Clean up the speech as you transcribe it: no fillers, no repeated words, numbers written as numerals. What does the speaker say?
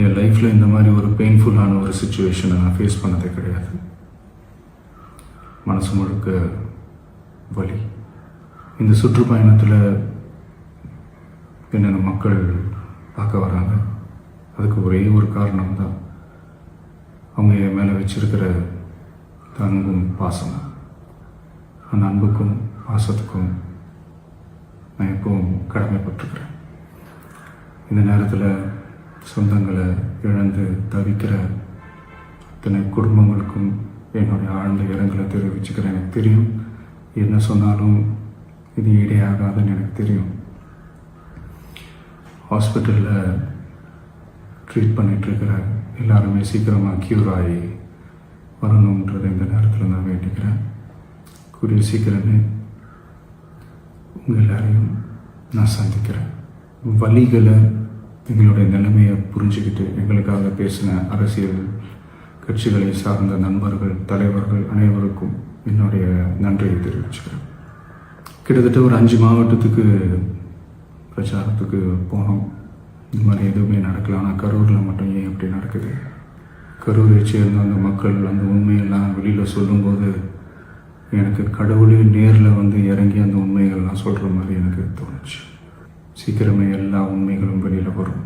என் லைஃப்பில் இந்த மாதிரி ஒரு பெயின்ஃபுல்லான ஒரு சுச்சுவேஷனை நான் ஃபேஸ் பண்ணதே கிடையாது. மனசு முழுக்க வலி. இந்த சுற்றுப்பயணத்தில் என்னென்ன மக்கள் பார்க்க வராங்க, அதுக்கு ஒரே ஒரு காரணம் தான் அவங்க என் மேலே வச்சிருக்கிற அன்பும் பாசம். அந்த அன்புக்கும் பாசத்துக்கும் நான் எப்பவும் கடமைப்பட்டிருக்கிறேன். இந்த நேரத்தில் சொந்தங்களை இழந்து தவிக்கிற அத்தனை குடும்பங்களுக்கும் என்னுடைய ஆழ்ந்த இரங்கலை தெரிவிச்சுக்கிறேன். எனக்கு தெரியும், என்ன சொன்னாலும் இது ஈடையாகாதுன்னு எனக்கு தெரியும். ஹாஸ்பிட்டலில் ட்ரீட் பண்ணிகிட்ருக்கிற எல்லாருமே சீக்கிரமாக க்யூர் ஆகி வரணுன்றதை இந்த நேரத்தில் நான் வேண்டிக்கிறேன். கூடிய சீக்கிரமே உங்கள் எல்லாரையும் நான் சந்திக்கிறேன். வலிகளை, எங்களுடைய நிலைமையை புரிஞ்சுக்கிட்டு எங்களுக்காக பேசின அரசியல் கட்சிகளை சார்ந்த நண்பர்கள், தலைவர்கள் அனைவருக்கும் என்னுடைய நன்றியை தெரிவிச்சுக்கிறேன். கிட்டத்தட்ட ஒரு 5 மாவட்டத்துக்கு பிரச்சாரத்துக்கு போனோம். இந்த மாதிரி எதுவுமே நடக்கல. ஆனால் கரூரில் மட்டும் ஏன் அப்படி நடக்குது? கரூரை சேர்ந்த அந்த மக்கள் அந்த உண்மையெல்லாம் வெளியில் சொல்லும்போது எனக்கு கடவுளே நேரில் வந்து இறங்கி அந்த உண்மைகள்லாம் சொல்கிற மாதிரி எனக்கு தோணுச்சு. சீக்கிரமே எல்லா உண்மைகளும் வெளியில் வரும்.